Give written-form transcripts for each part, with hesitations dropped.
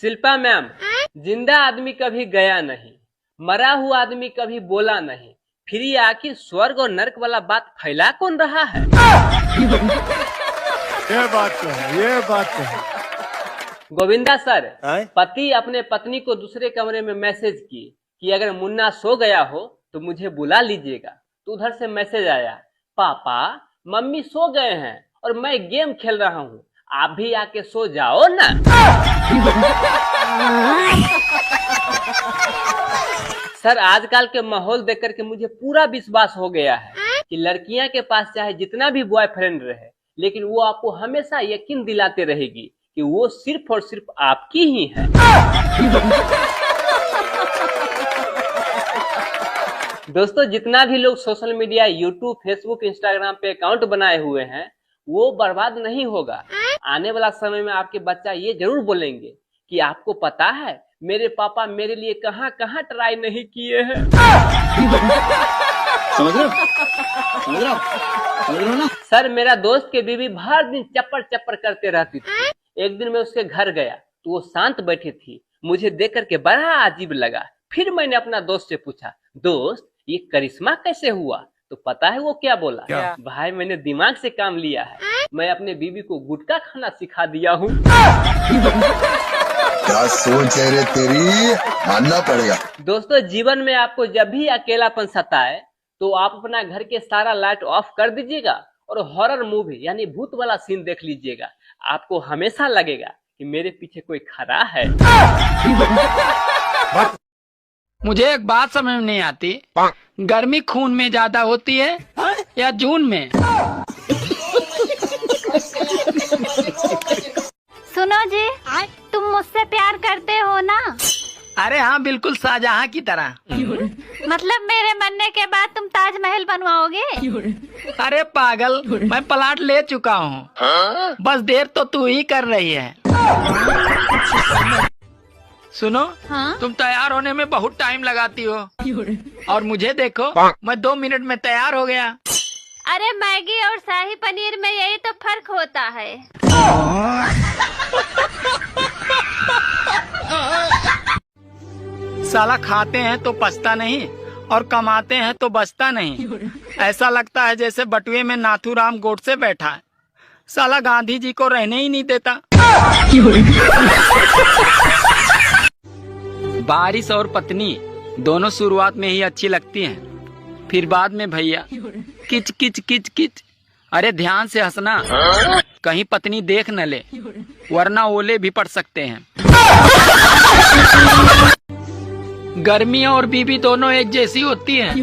Shilpa ma'am, जिंदा आदमी कभी गया नहीं, मरा हुआ आदमी कभी बोला नहीं, फिर ये आखिर स्वर्ग और नर्क वाला बात फैला कौन रहा है? ये बात तो है, ये बात तो है। गोविंदा सर, पति अपने पत्नी को दूसरे कमरे में मैसेज किए कि अगर मुन्ना सो गया हो तो मुझे बुला लीजिएगा। तो उधर से मैसेज आया, पापा मम्मी सो गए हैं और मैं गेम खेल रहा हूँ, आप भी आके सो जाओ ना। सर, आजकल के माहौल देख करके मुझे पूरा विश्वास हो गया है कि लड़कियां के पास चाहे जितना भी बॉयफ्रेंड रहे, लेकिन वो आपको हमेशा यकीन दिलाते रहेगी कि वो सिर्फ और सिर्फ आपकी ही है। दोस्तों, जितना भी लोग social media, YouTube, Facebook, Instagram पे अकाउंट बनाए हुए हैं, वो बर्बाद नहीं होगा। आने वाला समय में आपके बच्चा ये जरूर बोलेंगे कि आपको पता है मेरे पापा मेरे लिए कहाँ कहाँ ट्राई नहीं किए हैं। समझ रहे हो ना? सर, मेरा दोस्त के बीवी भर दिन चप्पर चप्पर करते रहती थी। एक दिन मैं उसके घर गया तो वो शांत बैठी थी। मुझे देख करके बड़ा अजीब लगा। फिर मैंने अपना दोस्त से पूछा, दोस्त ये करिश्मा कैसे हुआ? तो पता है वो क्या बोला? क्या? भाई, मैंने दिमाग से काम लिया है, मैं अपने बीवी को गुटखा खाना सिखा दिया हूँ। क्या सोच है रे तेरी, मानना पड़ेगा। दोस्तों, जीवन में आपको जब भी अकेलापन सताए तो आप अपना घर के सारा लाइट ऑफ कर दीजिएगा और हॉरर मूवी यानी भूत वाला सीन देख लीजिएगा। आपको हमेशा लगेगा कि मेरे पीछे कोई खड़ा है। मुझे एक बात समझ में नहीं आती, गर्मी खून में ज्यादा होती है या जून में? सुनो जी, तुम मुझसे प्यार करते हो ना? अरे हाँ, बिल्कुल शाहजहां की तरह। मतलब मेरे मरने के बाद तुम ताजमहल बनवाओगे? अरे पागल, मैं प्लाट ले चुका हूँ, बस देर तो तू ही कर रही है। सुनो, हाँ? तुम तैयार होने में बहुत टाइम लगाती हो और मुझे देखो, मैं 2 मिनट में तैयार हो गया। अरे मैगी और शाही पनीर में यही तो फर्क होता है। साला खाते हैं तो पछता नहीं और कमाते हैं तो बचता नहीं। ऐसा लगता है जैसे बटुए में नाथूराम गोडसे बैठा है, साला गांधी जी को रहने ही नहीं देता। बारिश और पत्नी दोनों शुरुआत में ही अच्छी लगती हैं, फिर बाद में भैया किच किच किच किच। अरे ध्यान से हंसना, कहीं पत्नी देख न ले, वरना ओले भी पड़ सकते हैं। गर्मी और बीबी दोनों एक जैसी होती हैं।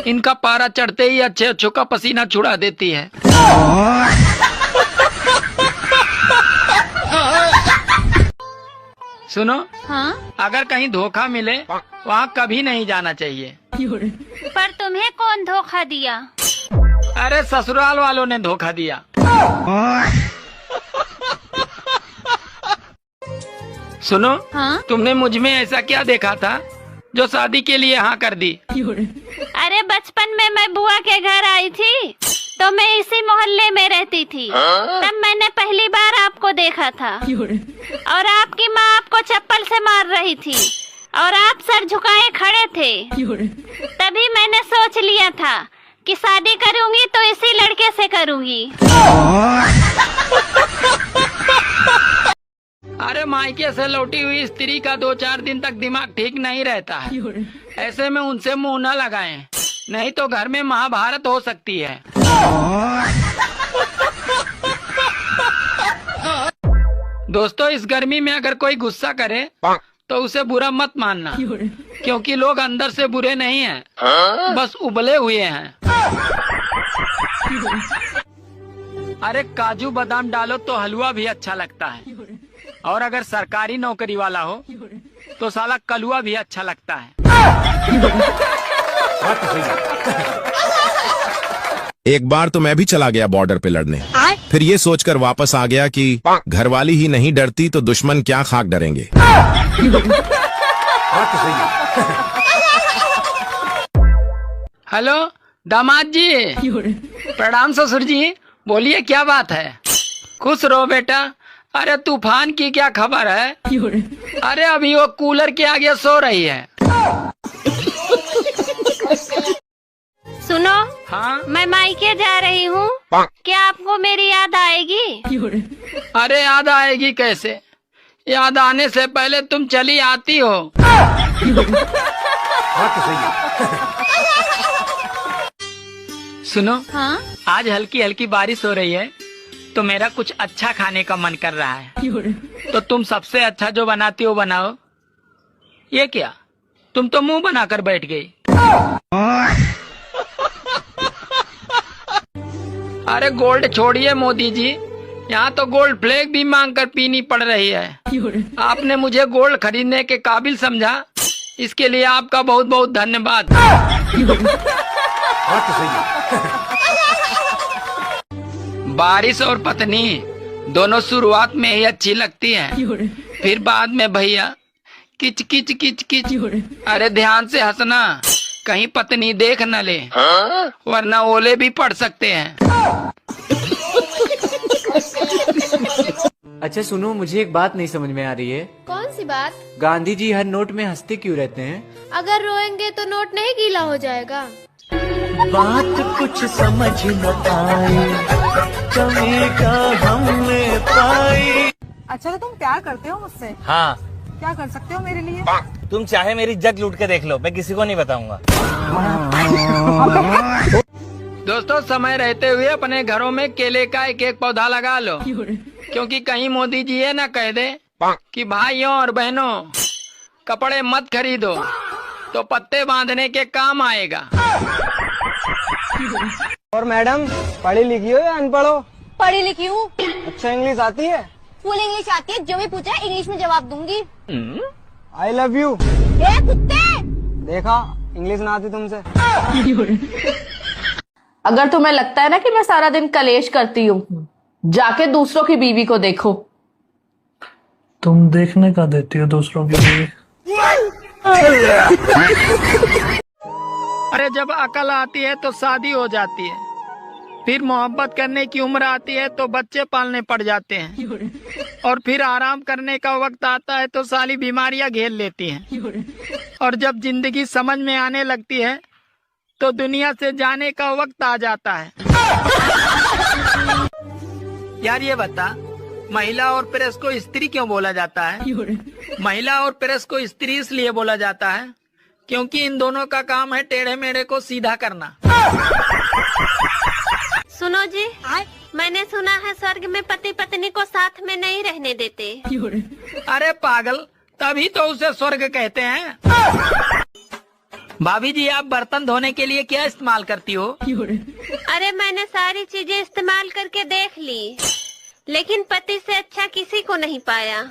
इनका पारा चढ़ते ही अच्छे अच्छों का पसीना छुड़ा देती है। सुनो, हाँ? अगर कहीं धोखा मिले वहाँ कभी नहीं जाना चाहिए। पर तुम्हें कौन धोखा दिया? अरे ससुराल वालों ने धोखा दिया। सुनो, हाँ? तुमने मुझ में ऐसा क्या देखा था जो शादी के लिए हाँ कर दी? अरे बचपन में मैं बुआ के घर आई थी तो मैं इसी मोहल्ले में रहती थी, तब मैंने पहली बार आपको देखा था और आपकी माँ आपको चप्पल से मार रही थी और आप सर झुकाए खड़े थे। तभी मैंने सोच लिया था कि शादी करूंगी तो इसी लड़के से करूंगी। अरे मायके से लौटी हुई स्त्री का 2-4 दिन तक दिमाग ठीक नहीं रहता है, ऐसे में उनसे मुंह न लगाएं, नहीं तो घर में महाभारत हो सकती है। दोस्तों, इस गर्मी में अगर कोई गुस्सा करे तो उसे बुरा मत मानना, क्योंकि लोग अंदर से बुरे नहीं हैं, बस उबले हुए हैं। अरे काजू बादाम डालो तो हलवा भी अच्छा लगता है, और अगर सरकारी नौकरी वाला हो तो साला कलुआ भी अच्छा लगता है। एक बार तो मैं भी चला गया बॉर्डर पे लड़ने, फिर ये सोचकर वापस आ गया कि घरवाली ही नहीं डरती तो दुश्मन क्या खाक डरेंगे। हेलो दामाद जी, प्रणाम ससुर जी, बोलिए क्या बात है? खुश रहो बेटा, अरे तूफान की क्या खबर है? अरे अभी वो कूलर के आगे सो रही है। सुनो, हाँ? मैं मायके जा रही हूँ, क्या आपको मेरी याद आएगी? अरे याद आएगी कैसे? याद आने से पहले तुम चली आती हो। सुनो, हाँ? आज हल्की हल्की बारिश हो रही है तो मेरा कुछ अच्छा खाने का मन कर रहा है। तो तुम सबसे अच्छा जो बनाती हो बनाओ। ये क्या, तुम तो मुंह बनाकर बैठ गई। अरे गोल्ड छोड़िए मोदी जी, यहाँ तो गोल्ड फ्लैग भी मांग कर पीनी पड़ रही है। आपने मुझे गोल्ड खरीदने के काबिल समझा, इसके लिए आपका बहुत बहुत धन्यवाद। बारिश और पत्नी दोनों शुरुआत में ही अच्छी लगती हैं, फिर बाद में भैया किच किच किच किच। अरे ध्यान से हंसना, कहीं पत्नी देख न ले, वरना ओले भी पड़ सकते हैं। अच्छा सुनो, मुझे एक बात नहीं समझ में आ रही है। कौन सी बात? गांधी जी हर नोट में हंसते क्यों रहते हैं? अगर रोएंगे तो नोट नहीं गीला हो जाएगा। बात कुछ समझ न आई, कमी का हमने पाई। अच्छा, तो तुम प्यार करते हो मुझसे? हाँ। क्या कर सकते हो मेरे लिए? तुम चाहे मेरी जग लूट के देख लो, मैं किसी को नहीं बताऊंगा। दोस्तों, समय रहते हुए अपने घरों में केले का एक एक पौधा लगा लो, क्योंकि कहीं मोदी जी ये न कह दे कि भाइयों और बहनों कपड़े मत खरीदो, तो पत्ते बांधने के काम आएगा। और मैडम, पढ़ी लिखी हो या अनपढ़ हो? पढ़ी लिखी हूँ। अच्छा, इंग्लिश आती है? फुल इंग्लिश आती है, जो भी पूछा है इंग्लिश में जवाब दूंगी। I love you. ए कुत्ते! देखा, इंग्लिश ना आती तुमसे। अगर तुम्हें लगता है ना कि मैं सारा दिन कलेश करती हूँ, जाके दूसरों की बीवी को देखो। तुम देखने का देती हो दूसरों की बीवी? अरे जब अकल आती है तो शादी हो जाती है, फिर मोहब्बत करने की उम्र आती है तो बच्चे पालने पड़ जाते हैं, और फिर आराम करने का वक्त आता है तो सारी बीमारियां घेर लेती हैं, और जब जिंदगी समझ में आने लगती है तो दुनिया से जाने का वक्त आ जाता है। यार ये बता, महिला और प्रेस को स्त्री क्यों बोला जाता है? महिला और प्रेस को स्त्री इसलिए बोला जाता है क्योंकि इन दोनों का काम है टेढ़े मेढ़े को सीधा करना। सुनो जी, मैंने सुना है स्वर्ग में पति पत्नी को साथ में नहीं रहने देते। अरे पागल, तभी तो उसे स्वर्ग कहते हैं। भाभी जी, आप बर्तन धोने के लिए क्या इस्तेमाल करती हो? अरे मैंने सारी चीजें इस्तेमाल करके देख ली, लेकिन पति से अच्छा किसी को नहीं पाया।